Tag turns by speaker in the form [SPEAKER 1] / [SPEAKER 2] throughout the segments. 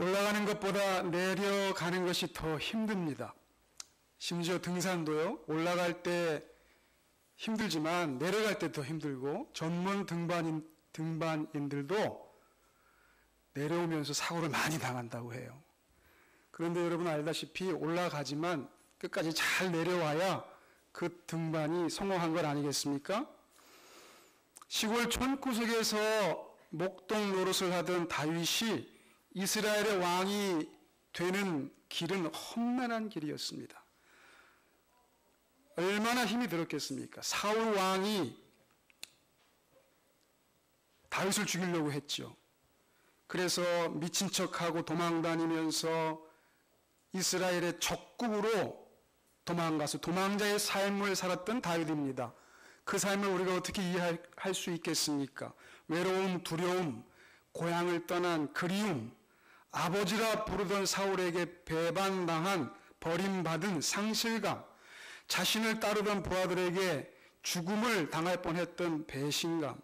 [SPEAKER 1] 올라가는 것보다 내려가는 것이 더 힘듭니다. 심지어 등산도요, 올라갈 때 힘들지만 내려갈 때 더 힘들고, 전문 등반인들도 내려오면서 사고를 많이 당한다고 해요. 그런데 여러분 알다시피 올라가지만 끝까지 잘 내려와야 그 등반이 성공한 것 아니겠습니까? 시골 촌구석에서 목동 노릇을 하던 다윗이 이스라엘의 왕이 되는 길은 험난한 길이었습니다. 얼마나 힘이 들었겠습니까? 사울 왕이 다윗을 죽이려고 했죠. 그래서 미친 척하고 도망다니면서 이스라엘의 적국으로 도망가서 도망자의 삶을 살았던 다윗입니다. 그 삶을 우리가 어떻게 이해할 수 있겠습니까? 외로움, 두려움, 고향을 떠난 그리움, 아버지라 부르던 사울에게 배반당한 버림받은 상실감, 자신을 따르던 부하들에게 죽음을 당할 뻔했던 배신감,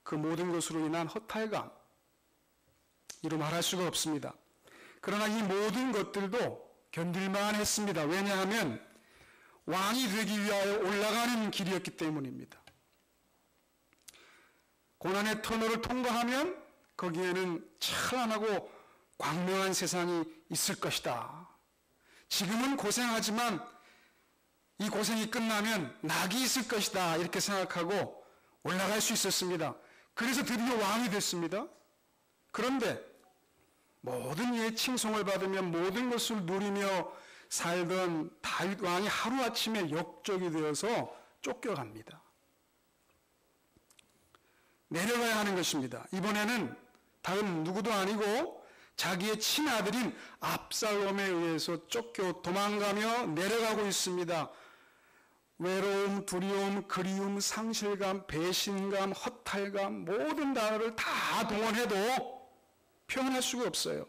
[SPEAKER 1] 그 모든 것으로 인한 허탈감, 이루 말할 수가 없습니다. 그러나 이 모든 것들도 견딜만 했습니다. 왜냐하면 왕이 되기 위하여 올라가는 길이었기 때문입니다. 고난의 터널을 통과하면 거기에는 찬란하고 광명한 세상이 있을 것이다. 지금은 고생하지만 이 고생이 끝나면 낙이 있을 것이다. 이렇게 생각하고 올라갈 수 있었습니다. 그래서 드디어 왕이 됐습니다. 그런데 모든 이의 칭송을 받으며 모든 것을 누리며 살던 다윗 왕이 하루아침에 역적이 되어서 쫓겨갑니다. 내려가야 하는 것입니다. 이번에는 다른 누구도 아니고 자기의 친아들인 압살롬에 의해서 쫓겨 도망가며 내려가고 있습니다. 외로움, 두려움, 그리움, 상실감, 배신감, 허탈감, 모든 단어를 다 동원해도 표현할 수가 없어요.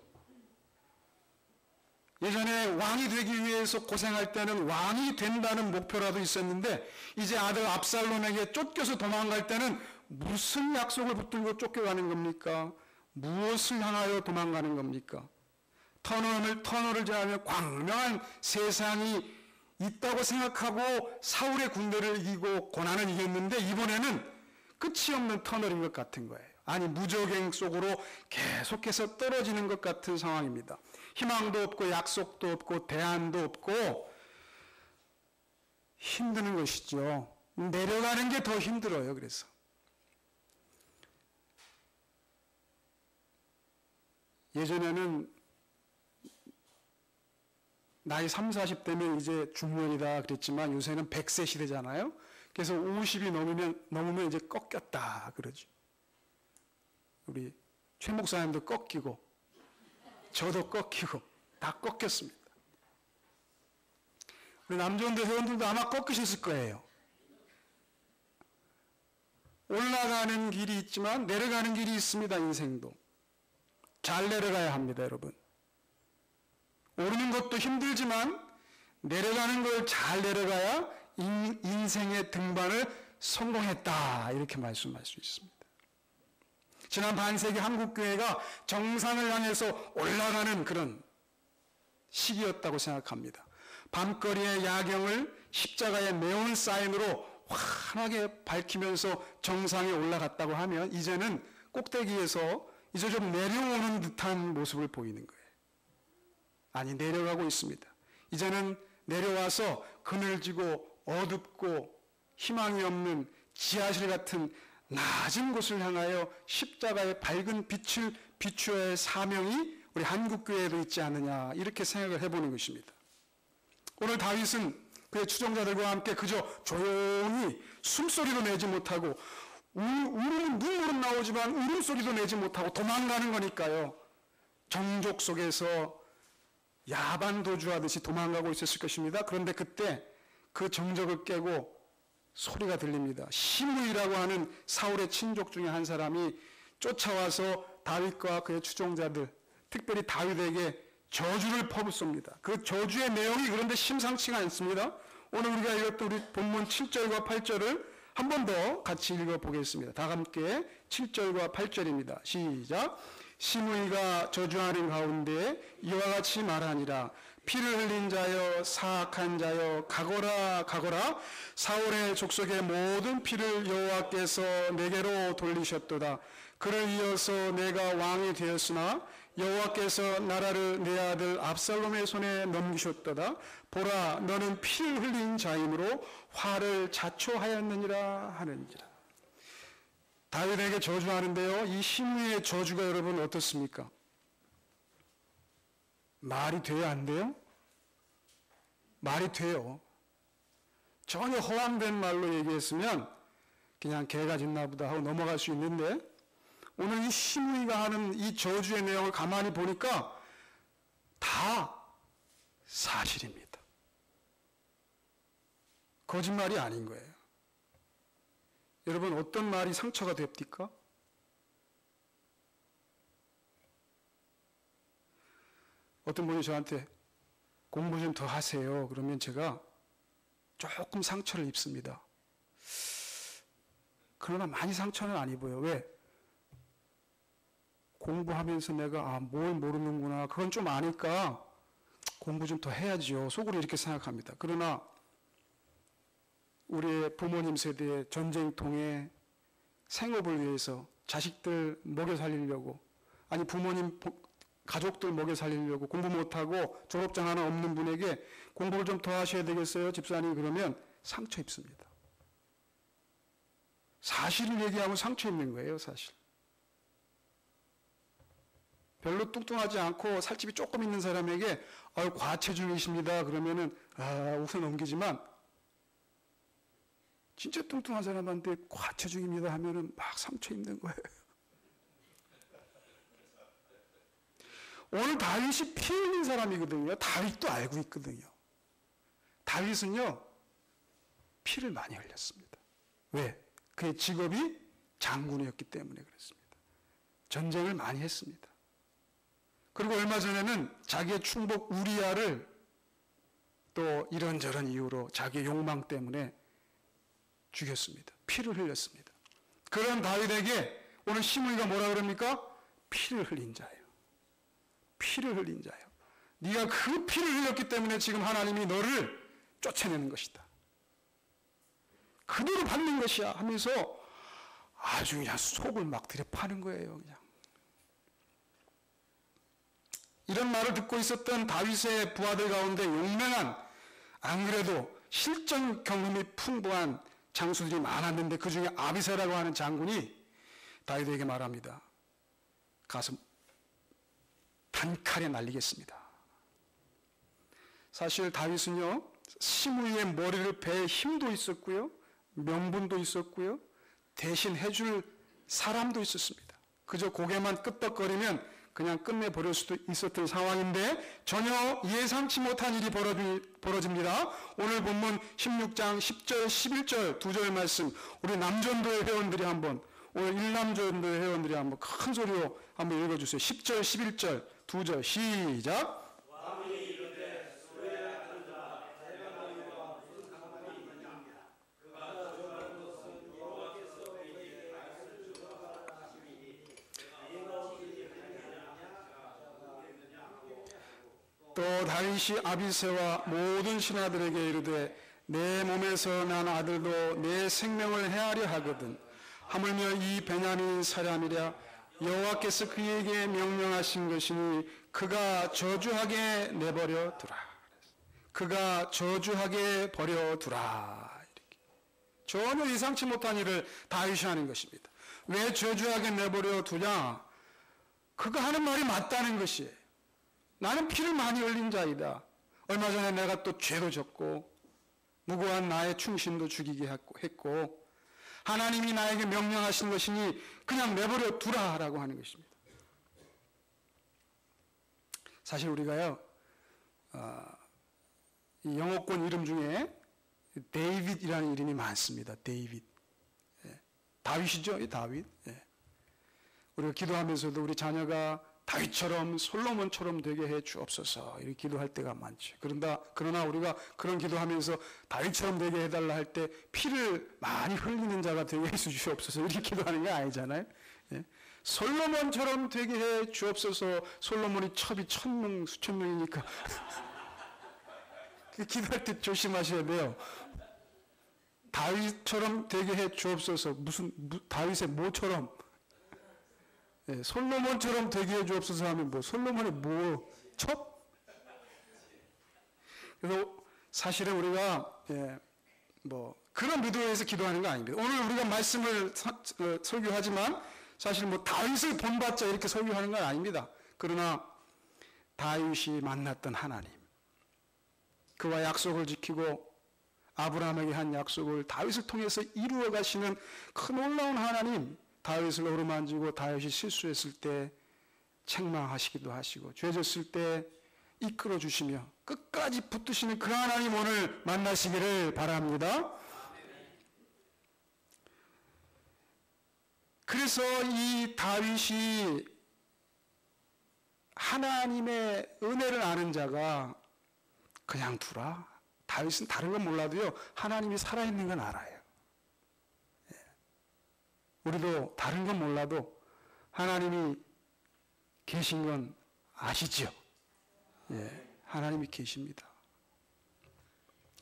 [SPEAKER 1] 예전에 왕이 되기 위해서 고생할 때는 왕이 된다는 목표라도 있었는데, 이제 아들 압살롬에게 쫓겨서 도망갈 때는 무슨 약속을 붙들고 쫓겨가는 겁니까? 무엇을 향하여 도망가는 겁니까? 터널을 지나면 광명한 세상이 있다고 생각하고 사울의 군대를 이기고 고난을 이겼는데, 이번에는 끝이 없는 터널인 것 같은 거예요. 아니, 무적행 속으로 계속해서 떨어지는 것 같은 상황입니다. 희망도 없고 약속도 없고 대안도 없고 힘드는 것이죠. 내려가는 게 더 힘들어요. 그래서 예전에는 나이 30, 40대면 이제 중년이다 그랬지만 요새는 100세 시대잖아요. 그래서 50이 넘으면 이제 꺾였다 그러죠. 우리 최 목사님도 꺾이고 저도 꺾이고 다 꺾였습니다. 우리 남전도 회원들도 아마 꺾이셨을 거예요. 올라가는 길이 있지만 내려가는 길이 있습니다. 인생도 잘 내려가야 합니다. 여러분, 오르는 것도 힘들지만 내려가는 걸 잘 내려가야 인생의 등반을 성공했다, 이렇게 말씀할 수 있습니다. 지난 반세기 한국교회가 정상을 향해서 올라가는 그런 시기였다고 생각합니다. 밤거리의 야경을 십자가의 네온 사인으로 환하게 밝히면서 정상에 올라갔다고 하면, 이제는 꼭대기에서 이제 좀 내려오는 듯한 모습을 보이는 거예요. 아니, 내려가고 있습니다. 이제는 내려와서 그늘지고 어둡고 희망이 없는 지하실 같은 낮은 곳을 향하여 십자가의 밝은 빛을 비추어야 할 사명이 우리 한국교회에도 있지 않느냐, 이렇게 생각을 해보는 것입니다. 오늘 다윗은 그의 추종자들과 함께 그저 조용히 숨소리도 내지 못하고, 울음은 눈물은 나오지만 울음소리도 내지 못하고 도망가는 거니까요. 정족 속에서 야반도주하듯이 도망가고 있었을 것입니다. 그런데 그때 그 정적을 깨고 소리가 들립니다. 시므이라고 하는 사울의 친족 중에 한 사람이 쫓아와서 다윗과 그의 추종자들, 특별히 다윗에게 저주를 퍼붓습니다. 그 저주의 내용이 그런데 심상치가 않습니다. 오늘 우리가 읽었던 우리 본문 7절과 8절을 한 번 더 같이 읽어보겠습니다. 다 함께 7절과 8절입니다. 시작. 시므이가 저주하는 가운데 이와 같이 말하니라. 피를 흘린 자여, 사악한 자여, 가거라 가거라. 사울의 족속의 모든 피를 여호와께서 내게로 돌리셨도다. 그를 이어서 내가 왕이 되었으나 여호와께서 나라를 내 아들 압살롬의 손에 넘기셨도다. 보라, 너는 피를 흘린 자이므로 화를 자초하였느니라 하는지라. 다윗에게 저주하는데요, 이 시므이의 저주가 여러분 어떻습니까? 말이 돼야 안 돼요? 말이 돼요. 전혀 허황된 말로 얘기했으면 그냥 개가 짖나 보다 하고 넘어갈 수 있는데, 오늘 이 시므이가 하는 이 저주의 내용을 가만히 보니까 다 사실입니다. 거짓말이 아닌 거예요. 여러분, 어떤 말이 상처가 됩니까? 어떤 분이 저한테 공부 좀 더 하세요. 그러면 제가 조금 상처를 입습니다. 그러나 많이 상처는 안 입어요. 왜? 공부하면서 내가 뭘 모르는구나, 그건 좀 아니까 공부 좀 더 해야지요. 속으로 이렇게 생각합니다. 그러나 우리의 부모님 세대의 전쟁통에 생업을 위해서 자식들 먹여 살리려고, 아니 부모님 가족들 먹여 살리려고 공부 못하고 졸업장 하나 없는 분에게 공부를 좀 더 하셔야 되겠어요, 집사님? 그러면 상처 입습니다. 사실을 얘기하면 상처 입는 거예요, 사실. 별로 뚱뚱하지 않고 살집이 조금 있는 사람에게 과체중이십니다 그러면은 웃어 넘기지만, 진짜 뚱뚱한 사람한테 과체중입니다 하면은 막 상처 입는 거예요. 오늘 다윗이 피 흘린 사람이거든요. 다윗도 알고 있거든요. 다윗은요, 피를 많이 흘렸습니다. 왜? 그의 직업이 장군이었기 때문에 그렇습니다. 전쟁을 많이 했습니다. 그리고 얼마 전에는 자기의 충복 우리야를 또 이런저런 이유로 자기의 욕망 때문에 죽였습니다. 피를 흘렸습니다. 그런 다윗에게 오늘 시므이가 뭐라 그럽니까? 피를 흘린 자예요. 피를 흘린 자예요. 네가 그 피를 흘렸기 때문에 지금 하나님이 너를 쫓아내는 것이다. 그대로 받는 것이야 하면서 아주 그냥 속을 막 들여파는 거예요. 그냥. 이런 말을 듣고 있었던 다윗의 부하들 가운데 용맹한, 안 그래도 실전 경험이 풍부한 장수들이 많았는데 그 중에 아비새라고 하는 장군이 다윗에게 말합니다. 가서 단칼에 날리겠습니다. 사실 다윗은요, 시므이의 머리를 베 힘도 있었고요, 명분도 있었고요, 대신 해줄 사람도 있었습니다. 그저 고개만 끄덕거리면 그냥 끝내버릴 수도 있었던 상황인데 전혀 예상치 못한 일이 벌어집니다. 오늘 본문 16장 10절, 11절 두 절 말씀, 우리 남전도의 회원들이 한번, 오늘 일남전도의 회원들이 한번 큰 소리로 한번 읽어주세요. 10절, 11절 두 절 시작. 또 다윗이 아비새와 모든 신하들에게 이르되 내 몸에서 난 아들도 내 생명을 해하려 하거든. 하물며 이 베냐민 사람이랴 여호와께서 그에게 명령하신 것이니 그가 저주하게 내버려 두라. 그가 저주하게 버려 두라. 이렇게. 전혀 예상치 못한 일을 다윗이 하는 것입니다. 왜 저주하게 내버려 두냐? 그가 하는 말이 맞다는 것이에요. 나는 피를 많이 흘린 자이다. 얼마 전에 내가 또 죄도 졌고 무고한 나의 충신도 죽이게 했고 하나님이 나에게 명령하신 것이니 그냥 내버려 두라라고 하는 것입니다. 사실 우리가요, 이 영어권 이름 중에 데이빗이라는 이름이 많습니다. 데이빗. 다윗이죠, 이 다윗. 우리가 기도하면서도 우리 자녀가 다윗처럼 솔로몬처럼 되게 해 주옵소서 이렇게 기도할 때가 많죠. 그러나 우리가 그런 기도하면서 다윗처럼 되게 해달라 할 때 피를 많이 흘리는 자가 되게 해 주시옵소서 이렇게 기도하는 게 아니잖아요. 솔로몬처럼 되게 해 주옵소서. 솔로몬이 첩이 1000명, 수천 명이니까 기도할 때 조심하셔야 돼요. 다윗처럼 되게 해 주옵소서. 무슨 다윗의 뭐처럼? 예, 솔로몬처럼 되게 해 주옵소서 하면 뭐 솔로몬의 뭐 첩? 그래서 사실은 우리가 뭐 그런 의도에서 기도하는 거 아닙니다. 오늘 우리가 말씀을 설교하지만 사실 뭐 다윗을 본받자 이렇게 설교하는 건 아닙니다. 그러나 다윗이 만났던 하나님, 그와 약속을 지키고 아브라함에게 한 약속을 다윗을 통해서 이루어 가시는 큰 놀라운 하나님, 다윗을 어루만지고 다윗이 실수했을 때 책망하시기도 하시고 죄졌을 때 이끌어 주시며 끝까지 붙드시는 그 하나님 오늘 만나시기를 바랍니다. 그래서 이 다윗이 하나님의 은혜를 아는 자가 그냥 두라. 다윗은 다른 건 몰라도요, 하나님이 살아있는 건 알아요. 우리도 다른 건 몰라도 하나님이 계신 건 아시죠? 하나님이 계십니다.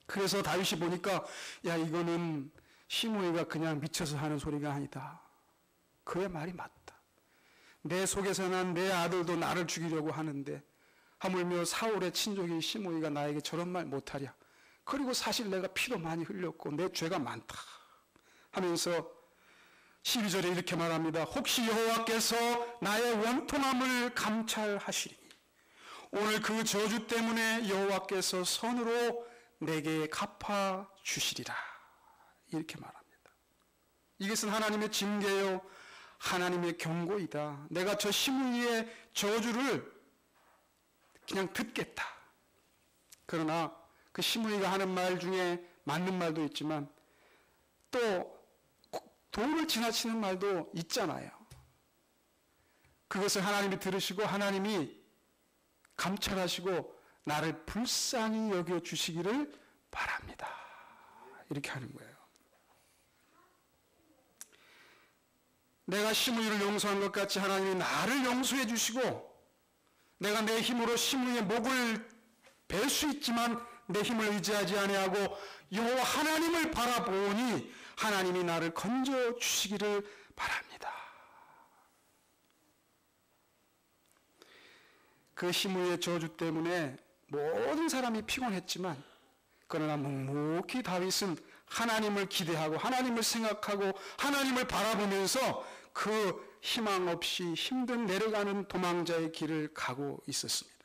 [SPEAKER 1] 그래서 다윗이 보니까 야, 이거는 시므이가 그냥 미쳐서 하는 소리가 아니다. 그의 말이 맞다. 내 속에서 난 내 아들도 나를 죽이려고 하는데 하물며 사울의 친족인 시므이가 나에게 저런 말 못하랴. 그리고 사실 내가 피도 많이 흘렸고 내 죄가 많다 하면서 12절에 이렇게 말합니다. 혹시 여호와께서 나의 원통함을 감찰하시리니 오늘 그 저주 때문에 여호와께서 선으로 내게 갚아 주시리라. 이렇게 말합니다. 이것은 하나님의 징계요 하나님의 경고이다. 내가 저 시므이의 저주를 그냥 듣겠다. 그러나 그 시므이가 하는 말 중에 맞는 말도 있지만 또 도를 지나치는 말도 있잖아요. 그것을 하나님이 들으시고 하나님이 감찰하시고 나를 불쌍히 여겨주시기를 바랍니다. 이렇게 하는 거예요. 내가 시므이를 용서한 것 같이 하나님이 나를 용서해 주시고 내가 내 힘으로 시므이의 목을 벨 수 있지만 내 힘을 의지하지 아니하고 여호와 하나님을 바라보니 하나님이 나를 건져 주시기를 바랍니다. 그 시므이의 저주 때문에 모든 사람이 피곤했지만 그러나 묵묵히 다윗은 하나님을 기대하고 하나님을 생각하고 하나님을 바라보면서 그 희망 없이 힘든 내려가는 도망자의 길을 가고 있었습니다.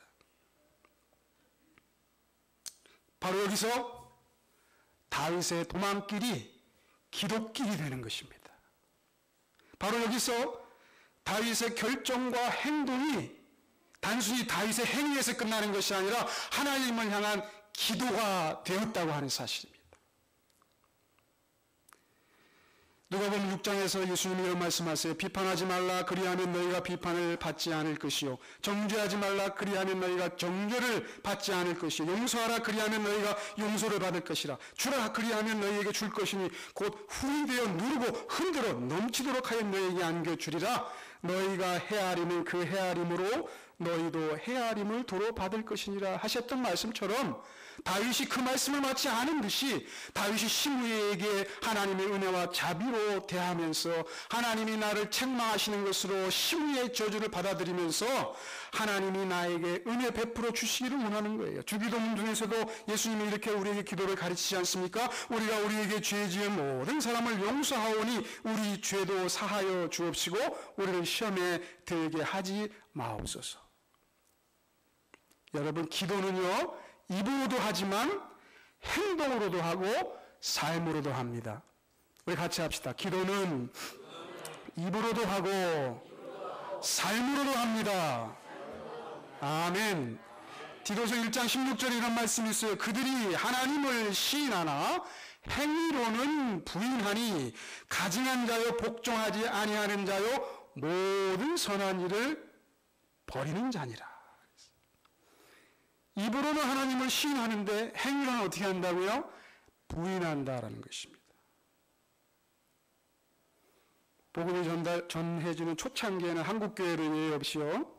[SPEAKER 1] 바로 여기서 다윗의 도망길이 기도길이 되는 것입니다. 바로 여기서 다윗의 결정과 행동이 단순히 다윗의 행위에서 끝나는 것이 아니라 하나님을 향한 기도가 되었다고 하는 사실입니다. 누가복음 6장에서 예수님이 이런 말씀하세요. 비판하지 말라 그리하면 너희가 비판을 받지 않을 것이요 정죄하지 말라 그리하면 너희가 정죄를 받지 않을 것이요 용서하라 그리하면 너희가 용서를 받을 것이라 주라 그리하면 너희에게 줄 것이니 곧 후히 되어 누르고 흔들어 넘치도록 하여 너희에게 안겨주리라. 너희가 헤아리는 그 헤아림으로 너희도 헤아림을 도로 받을 것이니라 하셨던 말씀처럼 다윗이 그 말씀을 마치 아는 듯이 다윗이 시므이에게 하나님의 은혜와 자비로 대하면서 하나님이 나를 책망하시는 것으로 시므이의 저주를 받아들이면서 하나님이 나에게 은혜 베풀어 주시기를 원하는 거예요. 주기도문 중에서도 예수님이 이렇게 우리에게 기도를 가르치지 않습니까? 우리가 우리에게 죄 지은 모든 사람을 용서하오니 우리 죄도 사하여 주옵시고 우리를 시험에 들게 하지 마옵소서. 여러분, 기도는요 입으로도 하지만 행동으로도 하고 삶으로도 합니다. 우리 같이 합시다. 기도는 입으로도 하고 삶으로도 합니다. 아멘. 디도서 1장 16절에 이런 말씀이 있어요. 그들이 하나님을 시인하나 행위로는 부인하니 가증한 자요 복종하지 아니하는 자요 모든 선한 일을 버리는 자니라. 입으로는 하나님을 시인하는데 행위로는 어떻게 한다고요? 부인한다라는 것입니다. 복음이 전해지는 초창기에는 한국교회를 예외 없이요,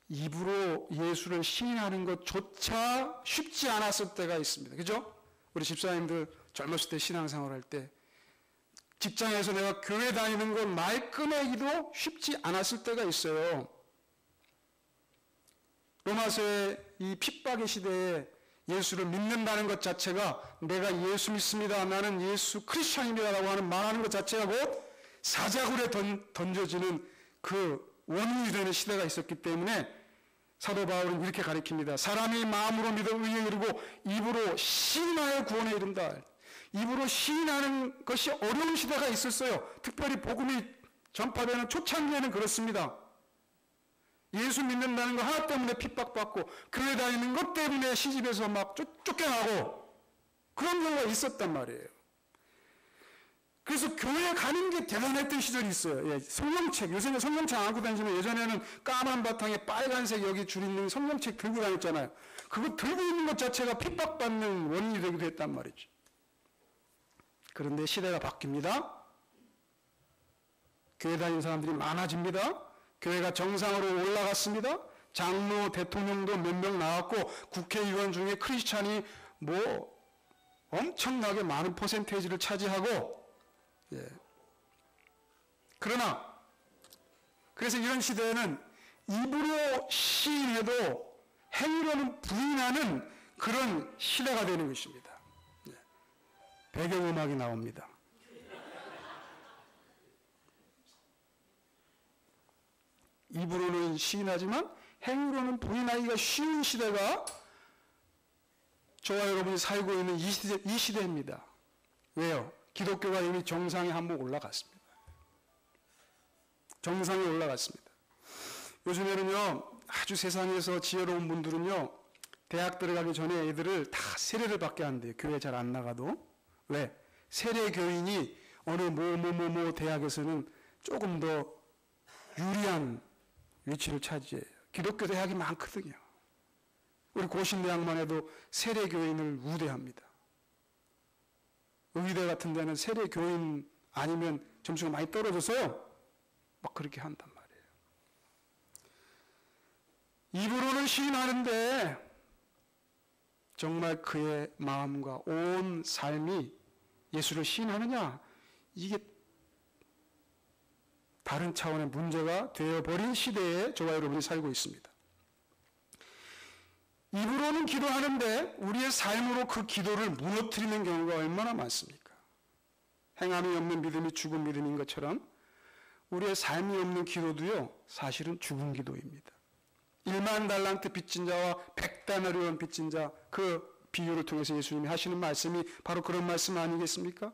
[SPEAKER 1] 입으로 예수를 시인하는 것조차 쉽지 않았을 때가 있습니다. 그죠? 우리 집사님들 젊었을 때 신앙생활 할 때 직장에서 내가 교회 다니는 걸 말 꺼내기도 쉽지 않았을 때가 있어요. 로마서의 이 핍박의 시대에 예수를 믿는다는 것 자체가 내가 예수 믿습니다, 나는 예수 크리스찬입니다라고 하는 말하는 것 자체가 곧 사자굴에 던져지는 그 원인이 되는 시대가 있었기 때문에 사도 바울은 이렇게 가르칩니다. 사람이 마음으로 믿어 의에 이르고 입으로 시인하여 구원에 이른다. 입으로 시인하는 것이 어려운 시대가 있었어요. 특별히 복음이 전파되는 초창기에는 그렇습니다. 예수 믿는다는 거 하나 때문에 핍박받고 교회 다니는 것 때문에 시집에서 막 쫓겨나고 그런 경우가 있었단 말이에요. 그래서 교회 가는 게 대단했던 시절이 있어요. 예, 성경책, 요새는 성경책 안 갖고 다니지만 예전에는 까만 바탕에 빨간색 여기 줄 있는 성경책 들고 다녔잖아요. 그거 들고 있는 것 자체가 핍박받는 원인이 되기도 했단 말이죠. 그런데 시대가 바뀝니다. 교회 다니는 사람들이 많아집니다. 교회가 정상으로 올라갔습니다. 장로, 대통령도 몇 명 나왔고 국회의원 중에 크리스찬이 뭐 엄청나게 많은 퍼센테이지를 차지하고, 예. 그러나 그래서 이런 시대에는 입으로 시인해도 행위로는 부인하는 그런 시대가 되는 것입니다. 예. 배경음악이 나옵니다. 입으로는 시인하지만 행위로는 부인하기가 쉬운 시대가 저와 여러분이 살고 있는 이 시대입니다. 왜요? 기독교가 이미 정상에 한번 올라갔습니다. 정상에 올라갔습니다. 요즘에는요, 아주 세상에서 지혜로운 분들은요, 대학 들어가기 전에 애들을 다 세례를 받게 한대요. 교회 잘 안 나가도. 왜? 세례 교인이 어느 뭐 대학에서는 조금 더 유리한 위치를 차지해요. 기독교 대학이 많거든요. 우리 고신대학만 해도 세례 교인을 우대합니다. 의대 같은 데는 세례 교인 아니면 점수가 많이 떨어져서요, 막 그렇게 한단 말이에요. 입으로는 시인하는데 정말 그의 마음과 온 삶이 예수를 시인하느냐, 이게 다른 차원의 문제가 되어버린 시대에 저와 여러분이 살고 있습니다. 입으로는 기도하는데 우리의 삶으로 그 기도를 무너뜨리는 경우가 얼마나 많습니까? 행함이 없는 믿음이 죽은 믿음인 것처럼 우리의 삶이 없는 기도도요, 사실은 죽은 기도입니다. 1만 달란트 빚진 자와 100다나리온 빚진 자, 그 비유를 통해서 예수님이 하시는 말씀이 바로 그런 말씀 아니겠습니까?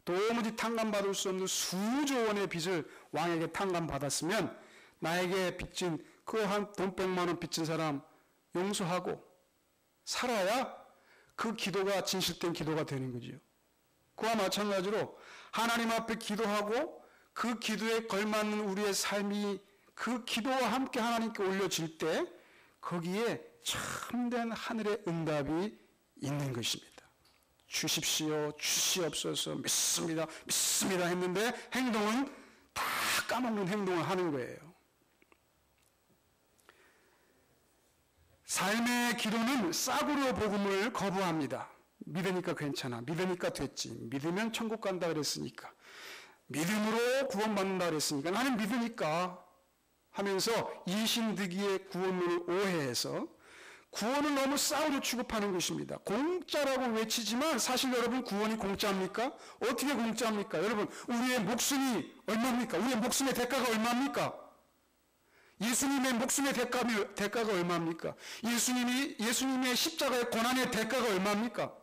[SPEAKER 1] 도무지 탕감받을 수 없는 수조 원의 빚을 왕에게 탕감받았으면 나에게 빚진 그 한 돈 100만 원 빚진 사람 용서하고 살아야 그 기도가 진실된 기도가 되는 거지요. 그와 마찬가지로 하나님 앞에 기도하고 그 기도에 걸맞는 우리의 삶이 그 기도와 함께 하나님께 올려질 때 거기에 참된 하늘의 응답이 있는 것입니다. 주십시오, 주시옵소서, 믿습니다, 믿습니다 했는데 행동은 다 까먹는 행동을 하는 거예요. 삶의 기도는 싸구려 복음을 거부합니다. 믿으니까 괜찮아, 믿으니까 됐지, 믿으면 천국 간다 그랬으니까, 믿음으로 구원받는다 그랬으니까, 나는 믿으니까 하면서 이신득이의 구원론을 오해해서 구원을 너무 싸구려 취급하는 것입니다. 공짜라고 외치지만 사실 여러분, 구원이 공짜입니까? 어떻게 공짜입니까? 여러분, 우리의 목숨이 얼마입니까? 우리의 목숨의 대가가 얼마입니까? 예수님의 목숨의 대가가 얼마입니까? 예수님의 십자가의 고난의 대가가 얼마입니까?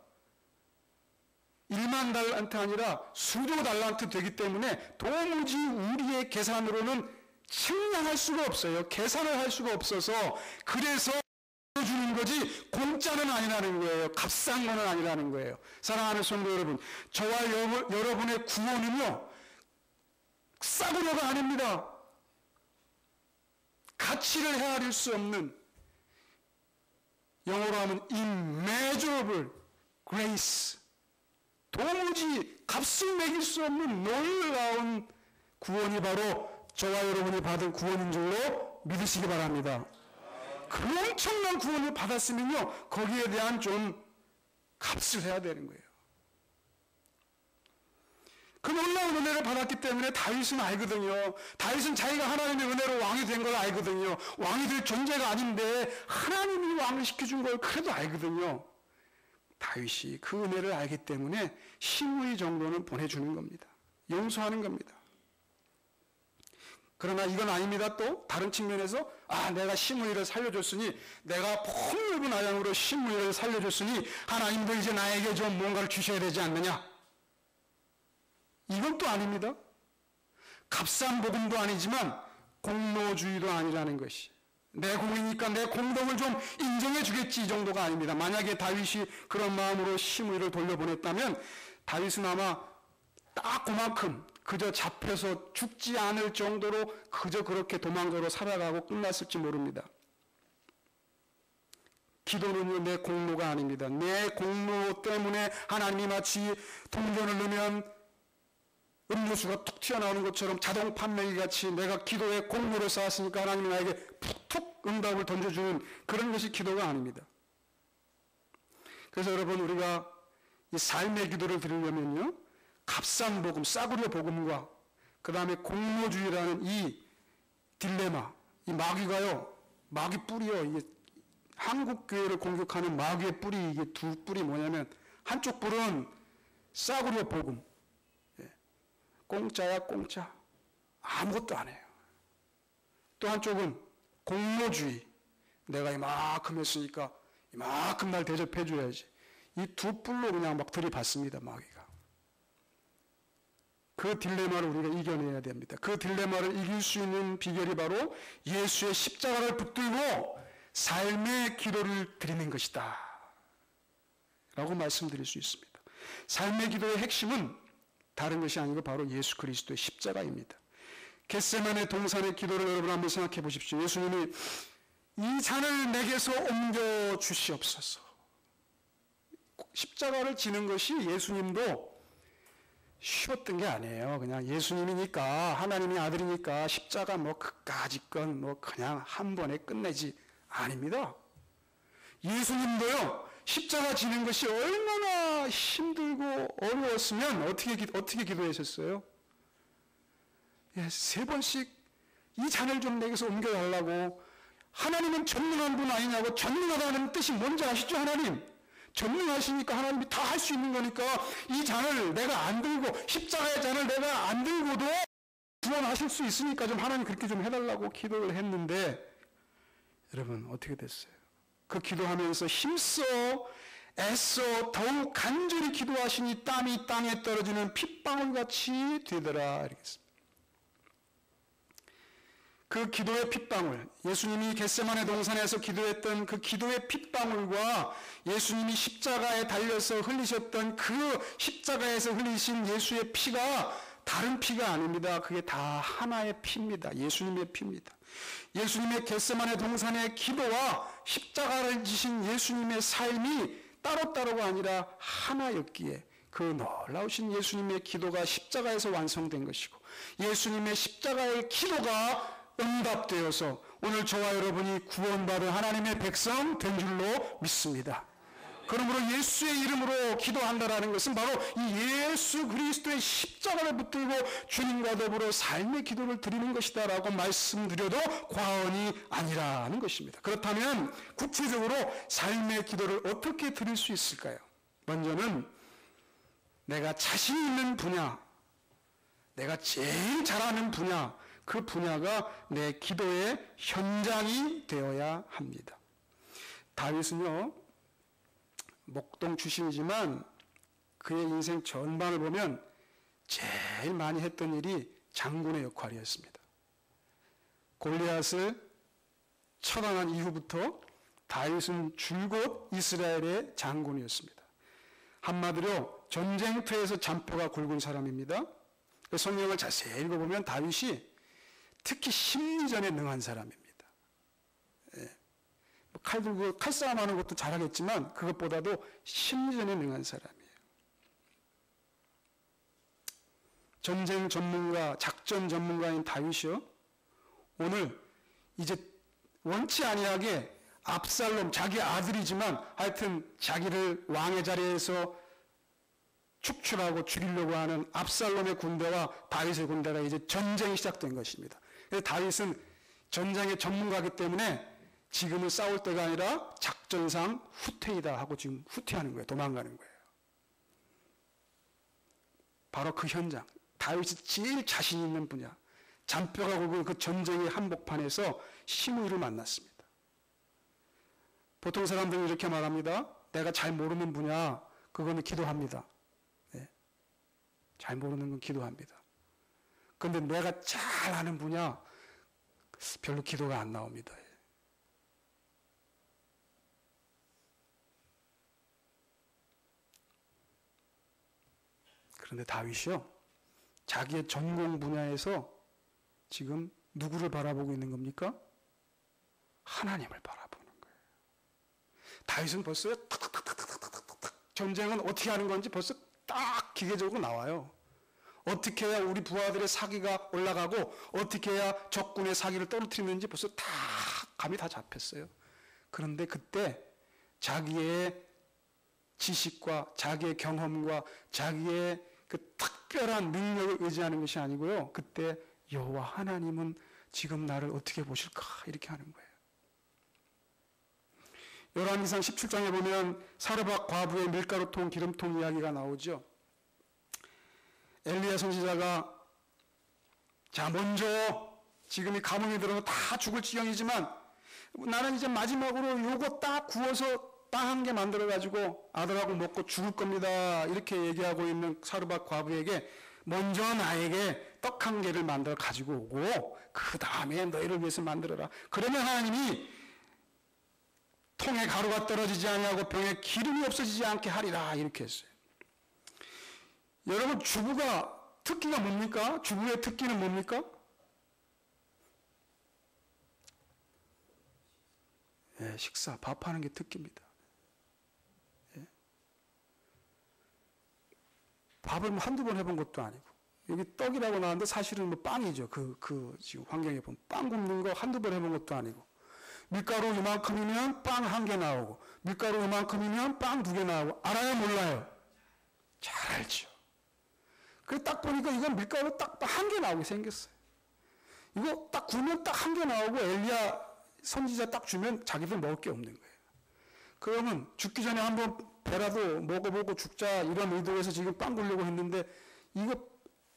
[SPEAKER 1] 1만 달란트 아니라 수조 달란트 되기 때문에 도무지 우리의 계산으로는 측량할 수가 없어요. 계산을 할 수가 없어서, 그래서 주는 거지 공짜는 아니라는 거예요. 값싼 거는 아니라는 거예요. 사랑하는 성도 여러분, 저와 여러분의 구원은요, 싸구려가 아닙니다. 가치를 헤아릴 수 없는, 영어로 하면 immeasurable grace, 도무지 값을 매길 수 없는 놀라운 구원이 바로 저와 여러분이 받은 구원인 줄로 믿으시기 바랍니다. 그 엄청난 구원을 받았으면요, 거기에 대한 좀 값을 해야 되는 거예요. 그 놀라운 은혜를 받았기 때문에 다윗은 알거든요. 다윗은 자기가 하나님의 은혜로 왕이 된 걸 알거든요. 왕이 될 존재가 아닌데 하나님이 왕을 시켜준 걸 그래도 알거든요. 다윗이 그 은혜를 알기 때문에 시므이 정도는 보내주는 겁니다. 용서하는 겁니다. 그러나 이건 아닙니다. 또 다른 측면에서 내가 시므이를 살려줬으니, 내가 폭넓은 아량으로 시므이를 살려줬으니 하나님도 이제 나에게 좀 뭔가를 주셔야 되지 않느냐? 이건 또 아닙니다. 값싼 복음도 아니지만 공로주의도 아니라는 것이, 내 공이니까 내 공덕을 좀 인정해 주겠지, 이 정도가 아닙니다. 만약에 다윗이 그런 마음으로 시므이를 돌려보냈다면 다윗은 아마 딱 그만큼 그저 잡혀서 죽지 않을 정도로 그저 그렇게 도망가로 살아가고 끝났을지 모릅니다. 기도는요, 내 공로가 아닙니다. 내 공로 때문에 하나님이 마치 동전을 넣으면 음료수가 툭 튀어나오는 것처럼 자동 판매기 같이 내가 기도에 공로를 쌓았으니까 하나님이 나에게 툭 응답을 던져주는 그런 것이 기도가 아닙니다. 그래서 여러분, 우리가 이 삶의 기도를 드리려면요, 값싼 복음, 싸구려 복음과 그 다음에 공로주의라는 이 딜레마, 이 마귀가요, 마귀 뿌리요, 이게 한국 교회를 공격하는 마귀의 뿌리, 이게 두 뿔이 뭐냐면, 한쪽 뿔은 싸구려 복음, 공짜야 공짜, 아무것도 안 해요. 또 한쪽은 공로주의, 내가 이만큼 했으니까 이만큼 날 대접해 줘야지. 이 두 뿔로 그냥 막 들이받습니다, 마귀가. 그 딜레마를 우리가 이겨내야 됩니다. 그 딜레마를 이길 수 있는 비결이 바로 예수의 십자가를 붙들고 삶의 기도를 드리는 것이다 라고 말씀드릴 수 있습니다. 삶의 기도의 핵심은 다른 것이 아니고 바로 예수 그리스도의 십자가입니다. 겟세마네 동산의 기도를 여러분 한번 생각해 보십시오. 예수님이 이 잔을 내게서 옮겨 주시옵소서. 십자가를 지는 것이 예수님도 쉬웠던 게 아니에요. 그냥 예수님이니까, 하나님의 아들이니까 십자가 그까짓 건 그냥 한 번에 끝내지, 아닙니다. 예수님도요, 십자가 지는 것이 얼마나 힘들고 어려웠으면 어떻게 기도하셨어요? 3번씩 이 잔을 좀 내게서 옮겨달라고. 하나님은 전능한 분 아니냐고. 전능하다는 뜻이 뭔지 아시죠, 하나님? 전능하시니까 하나님이 다 할 수 있는 거니까 이 잔을 내가 안 들고, 십자가의 잔을 내가 안 들고도 구원하실 수 있으니까 좀 하나님 그렇게 좀 해달라고 기도를 했는데, 여러분 어떻게 됐어요? 그 기도하면서 힘써 애써 더욱 간절히 기도하시니 땀이 땅에 떨어지는 핏방울같이 되더라 이러겠습니다. 그 기도의 핏방울, 예수님이 겟세마네 동산에서 기도했던 그 기도의 핏방울과 예수님이 십자가에 달려서 흘리셨던 그 십자가에서 흘리신 예수의 피가 다른 피가 아닙니다. 그게 다 하나의 피입니다. 예수님의 피입니다. 예수님의 겟세마네 동산의 기도와 십자가를 지신 예수님의 삶이 따로따로가 아니라 하나였기에 그 놀라우신 예수님의 기도가 십자가에서 완성된 것이고, 예수님의 십자가의 기도가 응답되어서 오늘 저와 여러분이 구원받은 하나님의 백성 된 줄로 믿습니다. 그러므로 예수의 이름으로 기도한다라는 것은 바로 이 예수 그리스도의 십자가를 붙들고 주님과 더불어 삶의 기도를 드리는 것이다 라고 말씀드려도 과언이 아니라는 것입니다. 그렇다면 구체적으로 삶의 기도를 어떻게 드릴 수 있을까요? 먼저는 내가 자신 있는 분야, 내가 제일 잘하는 분야, 그 분야가 내 기도의 현장이 되어야 합니다. 다윗은요, 목동 출신이지만 그의 인생 전반을 보면 제일 많이 했던 일이 장군의 역할이었습니다. 골리앗을 처단한 이후부터 다윗은 줄곧 이스라엘의 장군이었습니다. 한마디로 전쟁터에서 잔뼈가 굵은 사람입니다. 성경을 자세히 읽어보면 다윗이 특히 심리전에 능한 사람입니다. 칼 들고 칼싸움하는 것도 잘하겠지만 그것보다도 심리전에 능한 사람이에요. 전쟁 전문가, 작전 전문가인 다윗이요. 오늘 이제 원치 아니하게 압살롬, 자기 아들이지만 하여튼 자기를 왕의 자리에서 축출하고 죽이려고 하는 압살롬의 군대와 다윗의 군대가 이제 전쟁이 시작된 것입니다. 그래서 다윗은 전쟁의 전문가이기 때문에 지금은 싸울 때가 아니라 작전상 후퇴이다 하고 지금 후퇴하는 거예요. 도망가는 거예요. 바로 그 현장, 다윗이 제일 자신 있는 분야, 잔뼈가 굵은 그 전쟁의 한복판에서 시므이를 만났습니다. 보통 사람들은 이렇게 말합니다. 내가 잘 모르는 분야, 그거는 기도합니다. 네. 잘 모르는 건 기도합니다. 그런데 내가 잘 아는 분야, 별로 기도가 안 나옵니다. 그런데 다윗이요, 자기의 전공 분야에서 지금 누구를 바라보고 있는 겁니까? 하나님을 바라보는 거예요. 다윗은 벌써 탁탁탁탁탁탁탁 전쟁은 어떻게 하는 건지 벌써 딱 기계적으로 나와요. 어떻게 해야 우리 부하들의 사기가 올라가고 어떻게 해야 적군의 사기를 떨어뜨리는지 벌써 다 감이 다 잡혔어요. 그런데 그때 자기의 지식과 자기의 경험과 자기의 그 특별한 능력을 의지하는 것이 아니고요. 그때 여호와 하나님은 지금 나를 어떻게 보실까 이렇게 하는 거예요. 열왕기상 17장에 보면 사르밧 과부의 밀가루통 기름통 이야기가 나오죠. 엘리야 선지자가 자 먼저 지금 이 가뭄이 들어서 다 죽을 지경이지만 나는 이제 마지막으로 요거 딱 구워서 빵 한 개 만들어 가지고 아들하고 먹고 죽을 겁니다. 이렇게 얘기하고 있는 사르밧 과부에게 먼저 나에게 떡 한 개를 만들어 가지고 오고 그 다음에 너희를 위해서 만들어라. 그러면 하나님이 통에 가루가 떨어지지 아니하고 병에 기름이 없어지지 않게 하리라 이렇게 했어요. 여러분 주부가 특기가 뭡니까? 주부의 특기는 뭡니까? 예, 식사, 밥하는 게 특기입니다. 예. 밥을 뭐 한두 번 해본 것도 아니고 여기 떡이라고 나왔는데 사실은 뭐 빵이죠. 지금 환경에 보면 빵 굽는 거 한두 번 해본 것도 아니고 밀가루 이만큼이면 빵 한 개 나오고 밀가루 이만큼이면 빵 두 개 나오고 알아요? 몰라요? 잘 알죠. 그래 딱 보니까 이건 밀가루 딱 한 개 나오게 생겼어요. 이거 딱 구우면 딱 한 개 나오고 엘리야 선지자 딱 주면 자기들 먹을 게 없는 거예요. 그러면 죽기 전에 한번 배라도 먹어보고 죽자 이런 의도에서 지금 빵 굴려고 했는데 이거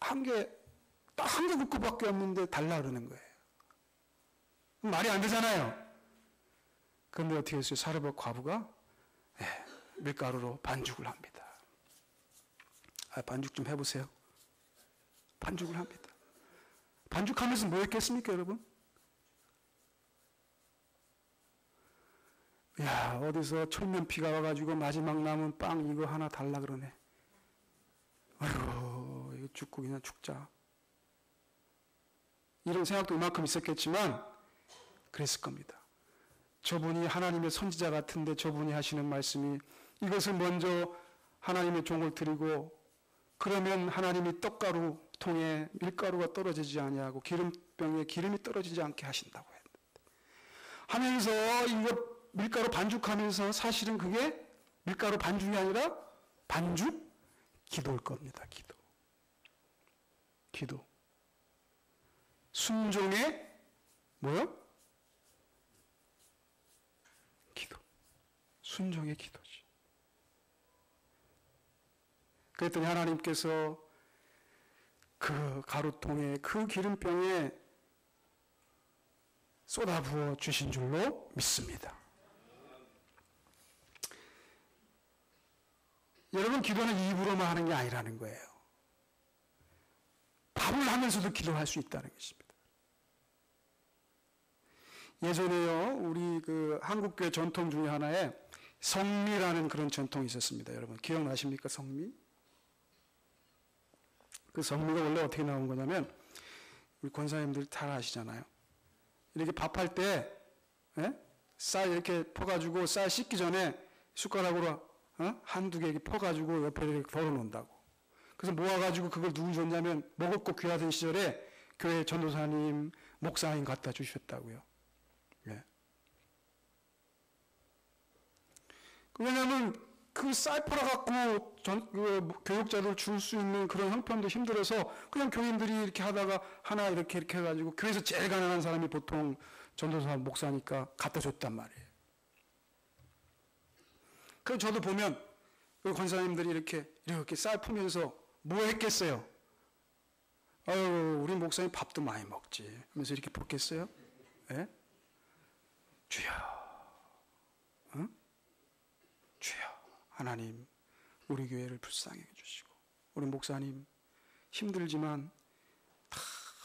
[SPEAKER 1] 한 개, 딱 한 개 굽고 밖에 없는데 달라 그러는 거예요. 말이 안 되잖아요. 그런데 어떻게 했어요? 사르밧 과부가 밀가루로 반죽을 합니다. 반죽 좀 해보세요. 반죽을 합니다. 반죽하면서 뭐 했겠습니까, 여러분? 야, 어디서 철면피가 와가지고 마지막 남은 빵 이거 하나 달라 그러네. 아이고, 이거 죽고 그냥 죽자. 이런 생각도 이만큼 있었겠지만 그랬을 겁니다. 저분이 하나님의 선지자 같은데 저분이 하시는 말씀이 이것을 먼저 하나님의 종을 드리고 그러면 하나님이 떡가루 통에 밀가루가 떨어지지 아니하고 기름병에 기름이 떨어지지 않게 하신다고 했는데 하면서 이거 밀가루 반죽하면서 사실은 그게 밀가루 반죽이 아니라 반죽 기도일 겁니다. 기도. 순종의 뭐요? 기도. 순종의 기도지. 그랬더니 하나님께서 그 가루통에 그 기름병에 쏟아부어 주신 줄로 믿습니다. 여러분 기도는 입으로만 하는 게 아니라는 거예요. 밥을 하면서도 기도할 수 있다는 것입니다. 예전에요, 우리 그 한국교회 전통 중에 하나에 성미라는 그런 전통이 있었습니다. 여러분 기억나십니까? 성미? 그 성미가 원래 어떻게 나온 거냐면 우리 권사님들 잘 아시잖아요. 이렇게 밥할 때 쌀 이렇게 퍼가지고 쌀 씻기 전에 숟가락으로 한두 개 퍼가지고 옆에 이렇게 덜어놓는다고. 그래서 모아가지고 그걸 누구 줬냐면 먹었고 귀하던 시절에 교회 전도사님, 목사님 갖다 주셨다고요. 예. 왜냐하면 그 쌀 팔아갖고 교육자들 줄 수 있는 그런 형편도 힘들어서 그냥 교인들이 이렇게 하다가 하나 이렇게 해가지고 교회에서 제일 가난한 사람이 보통 전도사 목사니까 갖다 줬단 말이에요. 그래서 저도 보면 그 권사님들이 이렇게 쌀 풀면서 뭐 했겠어요? 아유, 우리 목사님 밥도 많이 먹지 하면서 이렇게 뽑겠어요? 예? 주여, 응? 주여, 하나님 우리 교회를 불쌍히 해주시고 우리 목사님 힘들지만 다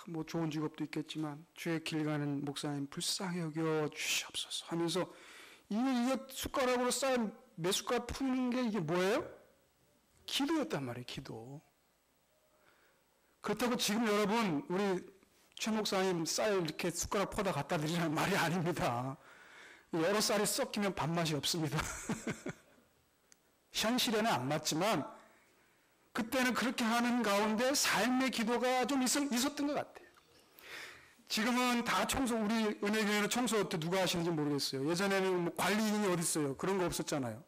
[SPEAKER 1] 뭐 좋은 직업도 있겠지만 주의 길 가는 목사님 불쌍히 여겨 주시옵소서 하면서 이게 숟가락으로 쌀 몇 숟가락 푸는 게 이게 뭐예요? 기도였단 말이에요. 기도. 그렇다고 지금 여러분 우리 최 목사님 쌀 이렇게 숟가락 퍼다 갖다 드리라는 말이 아닙니다. 여러 쌀이 섞이면 밥맛이 없습니다. 현실에는 안 맞지만 그때는 그렇게 하는 가운데 삶의 기도가 좀 있었던 것 같아요. 지금은 다 우리 은혜교회는 청소 어때 누가 하시는지 모르겠어요. 예전에는 뭐 관리인이 어디 있어요. 그런 거 없었잖아요.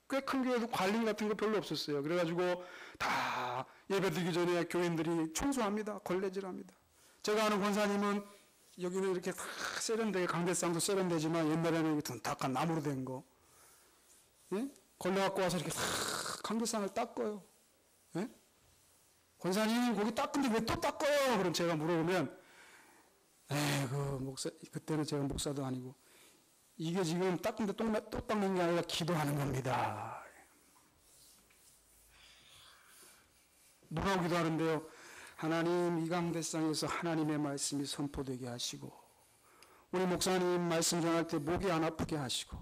[SPEAKER 1] 꽤 큰 교회도 관리인 같은 거 별로 없었어요. 그래가지고 다 예배드리기 전에 교인들이 청소합니다. 걸레질합니다. 제가 아는 권사님은 여기는 이렇게 다 세련되게 강대상도 세련되지만 옛날에는 둔탁한 나무로 된 거. 예? 걸레 갖고 와서 이렇게 다 강대상을 닦아요. 예? 권사님이 거기 닦은데 왜 또 닦아요? 그럼 제가 물어보면 그때는 제가 목사도 아니고 이게 지금 닦는데 또 닦는 게 아니라 기도하는 겁니다. 뭐라고 기도하는데요? 하나님 이 강대상에서 하나님의 말씀이 선포되게 하시고 우리 목사님 말씀 전할 때 목이 안 아프게 하시고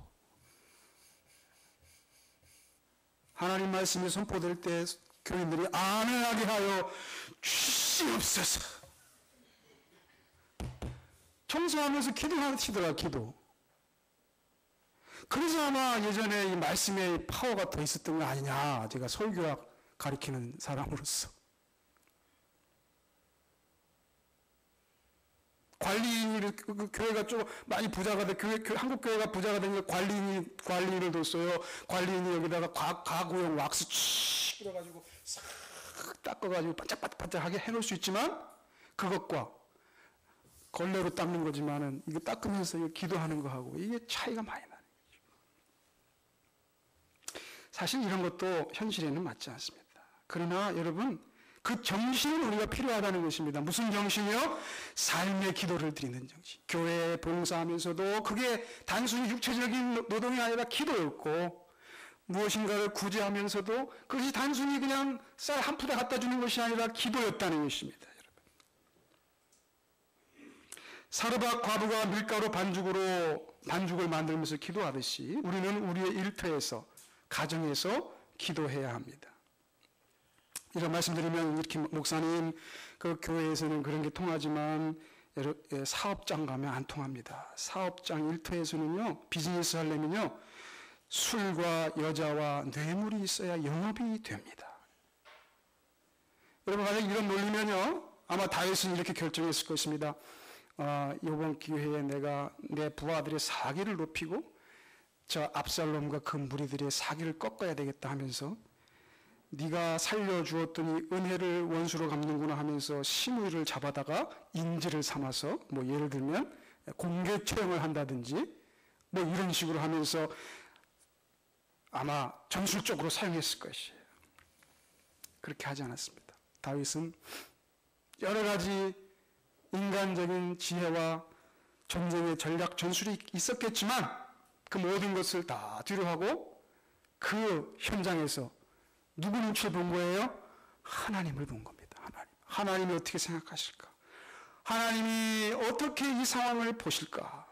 [SPEAKER 1] 하나님 말씀이 선포될 때 교인들이 아멘하게 하여 주시옵소서. 청소하면서 기도하시더라. 기도. 그래서 아마 예전에 이 말씀의 파워가 더 있었던 거 아니냐. 제가 설교학 가리키는 사람으로서. 관리인을 교회가 좀 많이 부자가 돼 한국 교회가 부자가 되니까 관리인을 뒀어요. 관리인이 여기다가 가구용 왁스 칙 뿌려가지고 싹 닦아가지고 반짝반짝하게 해놓을 수 있지만 그것과 걸레로 닦는 거지만은 이거 닦으면서 이거 기도하는 거하고 이게 차이가 많이 나는 거죠. 사실 이런 것도 현실에는 맞지 않습니다. 그러나 여러분 그 정신은 우리가 필요하다는 것입니다. 무슨 정신이요? 삶의 기도를 드리는 정신. 교회에 봉사하면서도 그게 단순히 육체적인 노동이 아니라 기도였고 무엇인가를 구제하면서도 그것이 단순히 그냥 쌀 한 푸대 갖다 주는 것이 아니라 기도였다는 것입니다. 여러분. 사르밧 과부가 밀가루 반죽을 만들면서 기도하듯이 우리는 우리의 일터에서 가정에서 기도해야 합니다. 이런 말씀드리면 이렇게 목사님 그 교회에서는 그런 게 통하지만 사업장 가면 안 통합니다. 사업장 일터에서는요 비즈니스 하려면요 술과 여자와 뇌물이 있어야 영업이 됩니다. 여러분 만약 이런 논리면요 아마 다윗은 이렇게 결정했을 것입니다. 이번 기회에 내가 내 부하들의 사기를 높이고 저 압살롬과 그 무리들의 사기를 꺾어야 되겠다 하면서 네가 살려주었더니 은혜를 원수로 갚는구나 하면서 시므이를 잡아다가 인질을 삼아서 뭐 예를 들면 공개 처형을 한다든지 뭐 이런 식으로 하면서 아마 전술적으로 사용했을 것이에요. 그렇게 하지 않았습니다. 다윗은 여러 가지 인간적인 지혜와 전쟁의 전략 전술이 있었겠지만 그 모든 것을 다 뒤로하고 그 현장에서 누구 눈치를 본 거예요? 하나님을 본 겁니다. 하나님이 어떻게 생각하실까? 하나님이 어떻게 이 상황을 보실까?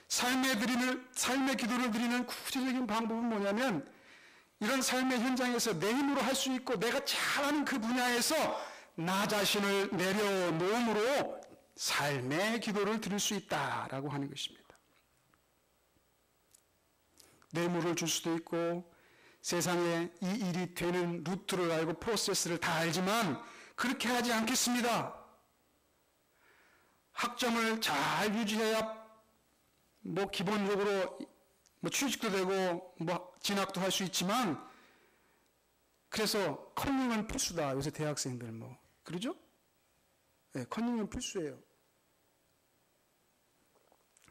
[SPEAKER 1] 삶의 기도를 드리는 구체적인 방법은 뭐냐면 이런 삶의 현장에서 내 힘으로 할 수 있고 내가 잘하는 그 분야에서 나 자신을 내려놓음으로 삶의 기도를 드릴 수 있다라고 하는 것입니다. 뇌물을 줄 수도 있고 세상에 이 일이 되는 루트를 알고 프로세스를 다 알지만 그렇게 하지 않겠습니다. 학점을 잘 유지해야 뭐 기본적으로 뭐 취직도 되고 뭐 진학도 할 수 있지만, 그래서 커닝은 필수다. 요새 대학생들 뭐 그러죠? 네, 커닝은 필수예요.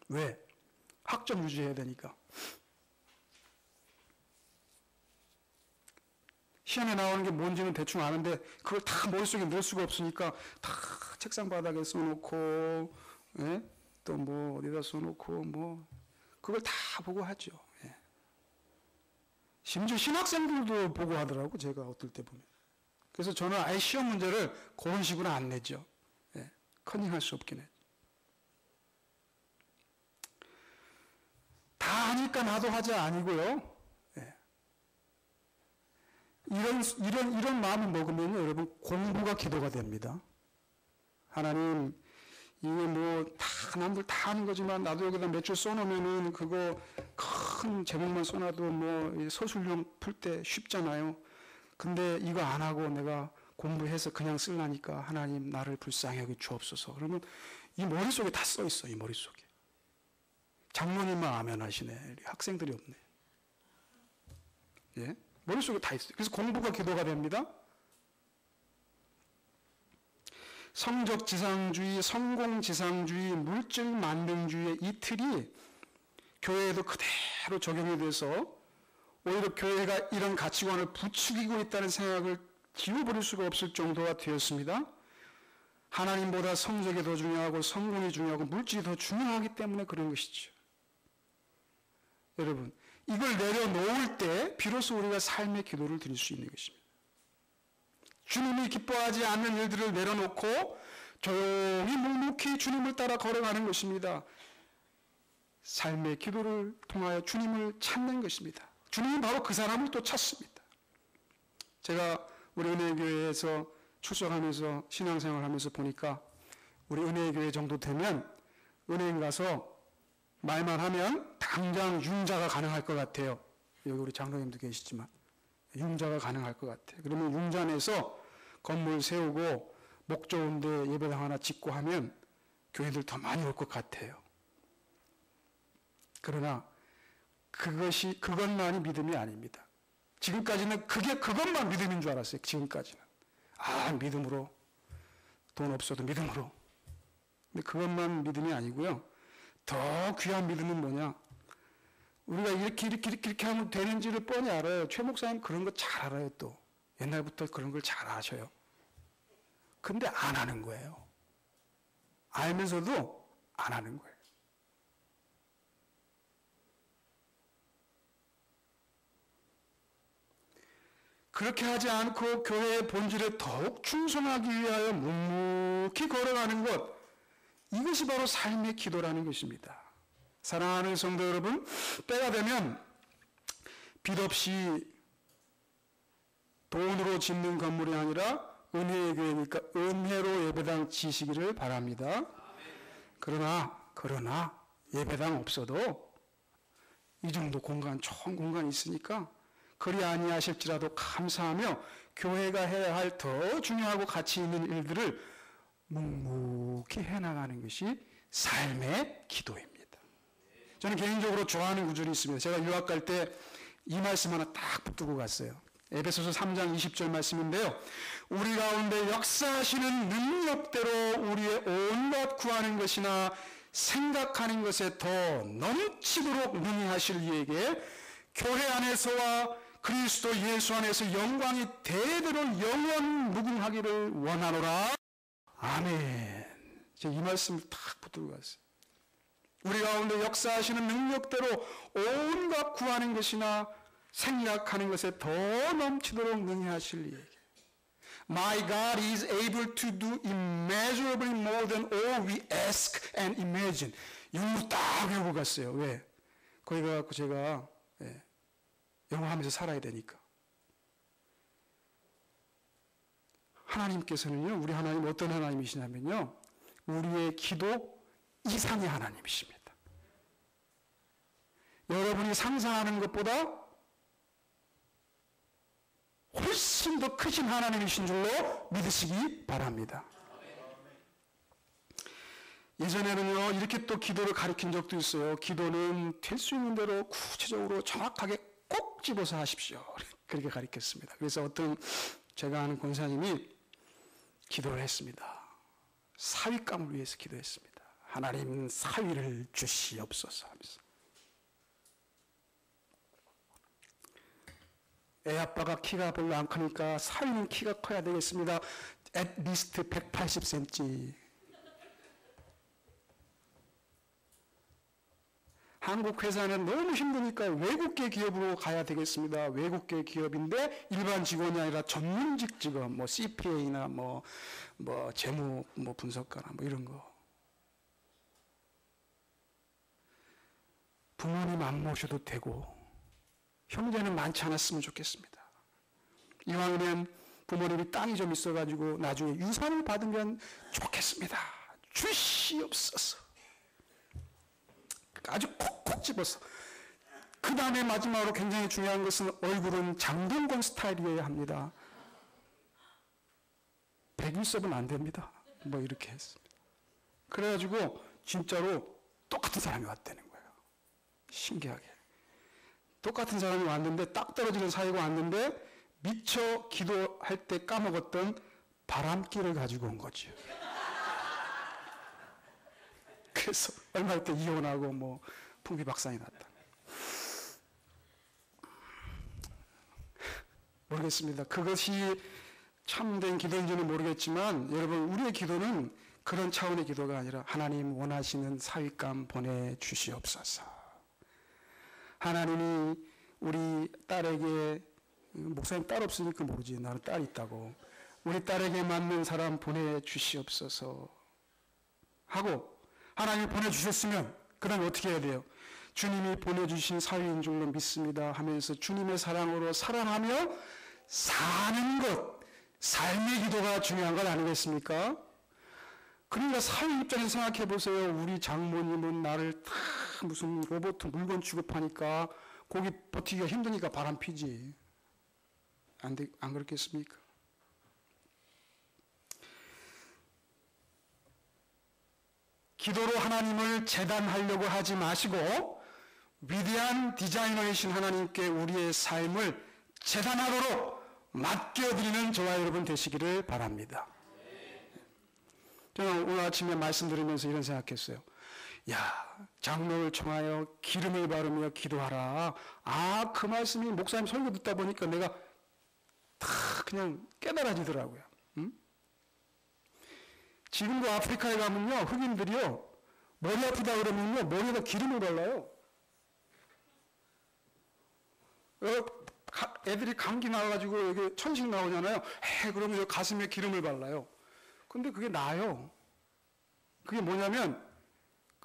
[SPEAKER 1] 왜? 학점 유지해야 되니까. 시험에 나오는 게 뭔지는 대충 아는데 그걸 다 머릿속에 넣을 수가 없으니까 다 책상 바닥에 써놓고, 예? 또 뭐 어디다 써놓고 뭐 그걸 다 보고 하죠. 예. 심지어 신학생들도 보고 하더라고, 제가 어떨 때 보면. 그래서 저는 아예 시험 문제를 그런 식으로 안 내죠. 예. 커닝할 수 없긴 해. 다 하니까 나도 하자 아니고요. 이런 마음을 먹으면요, 여러분, 공부가 기도가 됩니다. 하나님, 이게 뭐, 다, 남들 다 하는 거지만, 나도 여기다 몇 줄 써놓으면은, 그거 큰 제목만 써놔도 뭐, 서술형 풀 때 쉽잖아요. 근데 이거 안 하고 내가 공부해서 그냥 쓰려니까, 하나님, 나를 불쌍히 여기 주옵소서. 그러면 이 머릿속에 다 써 있어, 이 머릿속에. 장로님만 아멘 하시네. 학생들이 없네. 예? 머릿속에 다 있어요. 그래서 공부가 기도가 됩니다. 성적 지상주의, 성공 지상주의, 물질 만능주의의 이 틀이 교회에도 그대로 적용이 돼서 오히려 교회가 이런 가치관을 부추기고 있다는 생각을 지워버릴 수가 없을 정도가 되었습니다. 하나님보다 성적이 더 중요하고 성공이 중요하고 물질이 더 중요하기 때문에 그런 것이죠. 여러분, 이걸 내려놓을 때 비로소 우리가 삶의 기도를 드릴 수 있는 것입니다. 주님이 기뻐하지 않는 일들을 내려놓고 조용히 묵묵히 주님을 따라 걸어가는 것입니다. 삶의 기도를 통하여 주님을 찾는 것입니다. 주님은 바로 그 사람을 또 찾습니다. 제가 우리 은혜교회에서 출석하면서 신앙생활하면서 보니까 우리 은혜교회 정도 되면 은행 가서 말만 하면 당장 융자가 가능할 것 같아요. 여기 우리 장로님도 계시지만 융자가 가능할 것 같아요. 그러면 융자 내서 건물 세우고 목 좋은 데 예배당 하나 짓고 하면 교회들 더 많이 올 것 같아요. 그러나 그것만이 믿음이 아닙니다. 지금까지는 그것만 믿음인 줄 알았어요. 지금까지는. 믿음으로. 돈 없어도 믿음으로. 근데 그것만 믿음이 아니고요. 더 귀한 믿음은 뭐냐? 우리가 이렇게 하면 되는지를 뻔히 알아요. 최 목사님 그런 거 잘 알아요, 또. 옛날부터 그런 걸 잘 아셔요. 근데 안 하는 거예요. 알면서도 안 하는 거예요. 그렇게 하지 않고 교회의 본질에 더욱 충성하기 위하여 묵묵히 걸어가는 것, 이것이 바로 삶의 기도라는 것입니다. 사랑하는 성도 여러분, 때가 되면 빚 없이 돈으로 짓는 건물이 아니라 은혜의 교회니까 은혜로 예배당 지시기를 바랍니다. 그러나 예배당 없어도 이 정도 공간, 좋은 공간이 있으니까 그리 아니하실지라도 감사하며 교회가 해야 할 더 중요하고 가치 있는 일들을 묵묵히 해나가는 것이 삶의 기도입니다. 저는 개인적으로 좋아하는 구절이 있습니다. 제가 유학 갈 때 이 말씀 하나 딱 붙들고 갔어요. 에베소서 3장 20절 말씀인데요. 우리 가운데 역사하시는 능력대로 우리의 온갖 구하는 것이나 생각하는 것에 더 넘치도록 능히 하실 이에게 교회 안에서와 그리스도 예수 안에서 영광이 대대로 영원 무궁하기를 원하노라. 아멘. 제가 이 말씀을 딱 붙들고 갔어요. 우리 가운데 역사하시는 능력대로 온갖 구하는 것이나 생각하는 것에 더 넘치도록 능히 하실 이에게. My God is able to do immeasurably more than all we ask and imagine. 영어로 딱 외우고 갔어요. 왜? 거기 가서 제가 영어 하면서 살아야 되니까. 하나님께서는요, 우리 하나님 어떤 하나님이시냐면요, 우리의 기도 이상의 하나님이십니다. 여러분이 상상하는 것보다 훨씬 더 크신 하나님이신 줄로 믿으시기 바랍니다. 예전에는요, 이렇게 또 기도를 가르친 적도 있어요. 기도는 될 수 있는 대로 구체적으로 정확하게 꼭 집어서 하십시오. 그렇게 가르쳤습니다. 그래서 어떤 제가 아는 권사님이 기도를 했습니다. 사윗감을 위해서 기도했습니다. 하나님 사위를 주시옵소서 하면서. 애 아빠가 키가 별로 안 크니까 사위는 키가 커야 되겠습니다. at least 180cm. 한국 회사는 너무 힘드니까 외국계 기업으로 가야 되겠습니다. 외국계 기업인데 일반 직원이 아니라 전문직 직업, 뭐 CPA나 뭐 재무 분석가나 뭐 이런 거. 부모님 안 모셔도 되고 형제는 많지 않았으면 좋겠습니다. 이왕이면 부모님이 땅이 좀 있어가지고 나중에 유산을 받으면 좋겠습니다. 주시옵소서. 아주 콕콕 집어서. 그 다음에 마지막으로 굉장히 중요한 것은 얼굴은 장동건 스타일이어야 합니다. 백일섭은 안 됩니다. 뭐 이렇게 했습니다. 그래가지고 진짜로 똑같은 사람이 왔다는 거예요. 신기하게. 똑같은 사람이 왔는데 딱 떨어지는 사이가 왔는데 미처 기도할 때 까먹었던 바람기를 가지고 온 거죠. 그래서 얼마 때 이혼하고 뭐 풍비박산이 났다. 모르겠습니다. 그것이 참된 기도인지는 모르겠지만 여러분, 우리의 기도는 그런 차원의 기도가 아니라 하나님 원하시는 사윗감 보내주시옵소서. 하나님이 우리 딸에게, 목사님 딸 없으니까 모르지, 나는 딸 있다고, 우리 딸에게 맞는 사람 보내주시옵소서 하고, 하나님이 보내주셨으면 그럼 어떻게 해야 돼요? 주님이 보내주신 사위인 줄로 믿습니다 하면서 주님의 사랑으로 사랑하며 사는 것, 삶의 기도가 중요한 것 아니겠습니까? 그러니까 사위 입장에서 생각해 보세요. 우리 장모님은 나를 다 무슨 로봇 물건 취급하니까 거기 버티기가 힘드니까 바람 피지. 안 그렇겠습니까? 기도로 하나님을 재단하려고 하지 마시고 위대한 디자이너이신 하나님께 우리의 삶을 재단하도록 맡겨드리는 저와 여러분 되시기를 바랍니다. 저는 오늘 아침에 말씀 들으면서 이런 생각했어요. 야, 장로를 청하여 기름을 바르며 기도하라. 아, 그 말씀이 목사님 설교 듣다 보니까 내가 다 그냥 깨달아지더라고요. 응? 지금도 아프리카에 가면요, 흑인들이요, 머리 아프다 그러면요, 머리에다 기름을 발라요. 애들이 감기 나와가지고 여기 천식 나오잖아요. 그러면 여기 가슴에 기름을 발라요. 근데 그게 나아요. 그게 뭐냐면,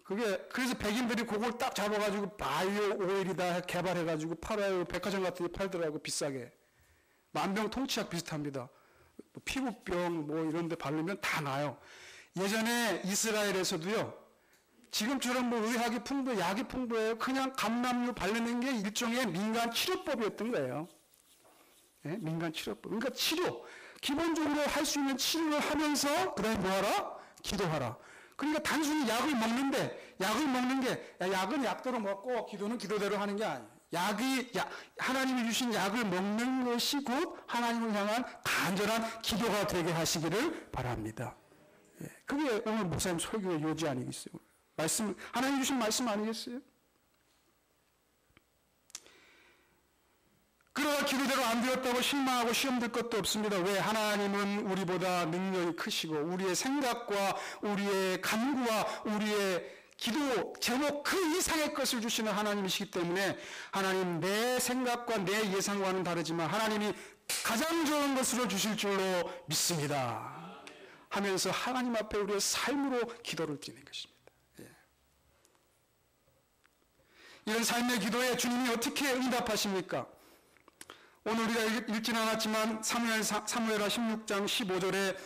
[SPEAKER 1] 그래서 백인들이 그걸 딱 잡아가지고 바이오 오일이다 개발해가지고 팔아요. 백화점 같은 데 팔더라고, 비싸게. 만병통치약 비슷합니다. 피부병 뭐 이런 데 바르면 다 나아요. 예전에 이스라엘에서도요, 지금처럼 뭐 의학이 약이 풍부해요. 그냥 감람류 바르는 게 일종의 민간 치료법이었던 거예요. 네? 민간 치료법. 그러니까 치료. 기본적으로 할 수 있는 치료를 하면서, 그 다음에 뭐하라? 기도하라. 그러니까 단순히 약을 먹는 게, 약은 약대로 먹고 기도는 기도대로 하는 게 아니에요. 하나님이 주신 약을 먹는 것이 곧 하나님을 향한 간절한 기도가 되게 하시기를 바랍니다. 예, 그게 오늘 목사님 설교의 요지 아니겠어요? 하나님 주신 말씀 아니겠어요? 그러다 기도대로 안 되었다고 실망하고 시험 들 것도 없습니다. 왜? 하나님은 우리보다 능력이 크시고 우리의 생각과 우리의 간구와 우리의 기도 제목 그 이상의 것을 주시는 하나님이시기 때문에 하나님 내 생각과 내 예상과는 다르지만 하나님이 가장 좋은 것으로 주실 줄로 믿습니다 하면서 하나님 앞에 우리의 삶으로 기도를 드리는 것입니다. 예. 이런 삶의 기도에 주님이 어떻게 응답하십니까? 오늘 우리가 읽지는 않았지만 사무엘하 16장 15절에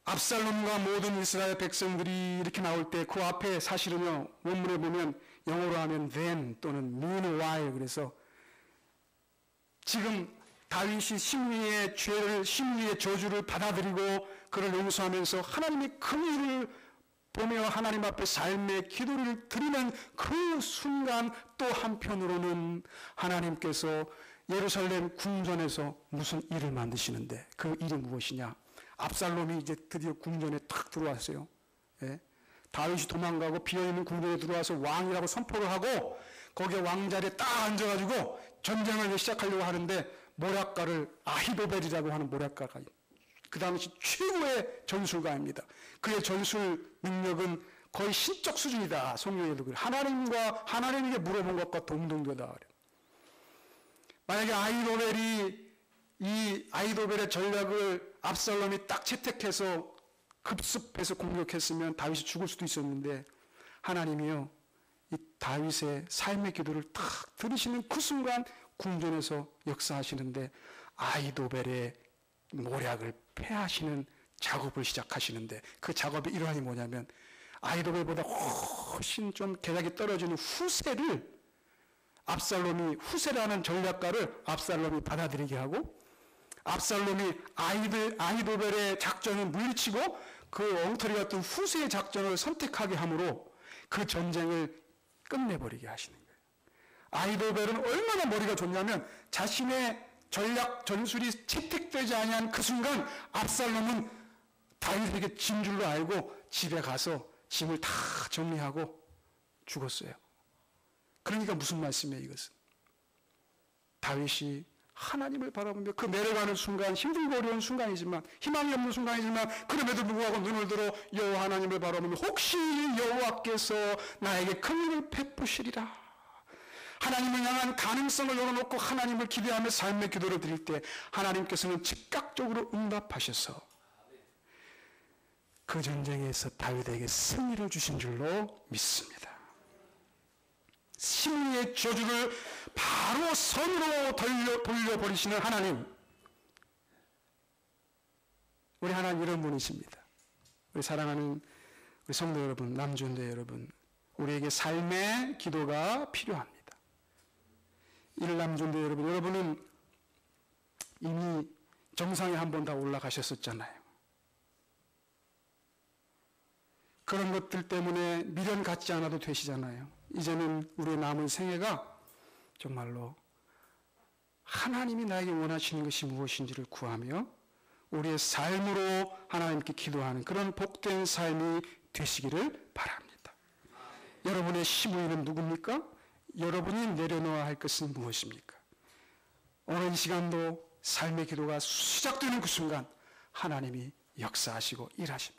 [SPEAKER 1] 압살롬과 모든 이스라엘 백성들이 이렇게 나올 때 그 앞에 사실은요, 원문에 보면 영어로 하면 then 또는 meanwhile, 그래서 지금 다윗이 심리의 저주를 받아들이고 그를 용서하면서 하나님의 긍휼을 보며 하나님 앞에 삶의 기도를 드리는 그 순간, 또 한편으로는 하나님께서 예루살렘 궁전에서 무슨 일을 만드시는데, 그 일이 무엇이냐? 압살롬이 이제 드디어 궁전에 탁 들어왔어요. 예? 다윗이 도망가고 비어있는 궁전에 들어와서 왕이라고 선포를 하고 거기에 왕자리에 딱 앉아가지고 전쟁을 시작하려고 하는데, 모략가를, 아히도벨이라고 하는 모략가가 그 당시 최고의 전술가입니다. 그의 전술 능력은 거의 신적 수준이다. 성경에도 그래. 하나님에게 물어본 것과 동등되다. 만약에 아히도벨의 전략을 압살롬이 딱 채택해서 급습해서 공격했으면 다윗이 죽을 수도 있었는데, 하나님이요, 이 다윗의 삶의 기도를 딱 들으시는 그 순간 궁전에서 역사하시는데, 아히도벨의 모략을 패하시는 작업을 시작하시는데, 그 작업의 일환이 뭐냐면, 아히도벨보다 훨씬 좀 계략이 떨어지는 후세라는 전략가를 압살롬이 받아들이게 하고, 압살롬이 아히도벨의 작전을 물리치고 그 엉터리 같은 후세의 작전을 선택하게 함으로 그 전쟁을 끝내버리게 하시는 거예요. 아히도벨은 얼마나 머리가 좋냐면, 자신의 전술이 채택되지 아니한 그 순간 압살롬은 다윗에게 진 줄로 알고 집에 가서 짐을 다 정리하고 죽었어요. 그러니까 무슨 말씀이에요, 이것은? 다윗이 하나님을 바라보며 그 내려가는 순간, 힘들고 어려운 순간이지만, 희망이 없는 순간이지만, 그럼에도 불구하고 눈을 들어 여호와 하나님을 바라보며 혹시 여호와께서 나에게 긍휼을 베푸시리라, 하나님을 향한 가능성을 열어놓고 하나님을 기대하며 삶의 기도를 드릴 때 하나님께서는 즉각적으로 응답하셔서 그 전쟁에서 다윗에게 승리를 주신 줄로 믿습니다. 심리의 저주를 바로 선으로 돌려버리시는 하나님, 우리 하나님 이런 분이십니다. 우리 사랑하는 우리 성도 여러분, 남주인대 여러분, 우리에게 삶의 기도가 필요합니다. 일남주인대 여러분, 여러분은 이미 정상에 한 번 다 올라가셨었잖아요. 그런 것들 때문에 미련 갖지 않아도 되시잖아요. 이제는 우리의 남은 생애가 정말로 하나님이 나에게 원하시는 것이 무엇인지를 구하며 우리의 삶으로 하나님께 기도하는 그런 복된 삶이 되시기를 바랍니다. 여러분의 시부인은 누굽니까? 여러분이 내려놓아야 할 것은 무엇입니까? 오늘 이 시간도 삶의 기도가 시작되는 그 순간 하나님이 역사하시고 일하십니다.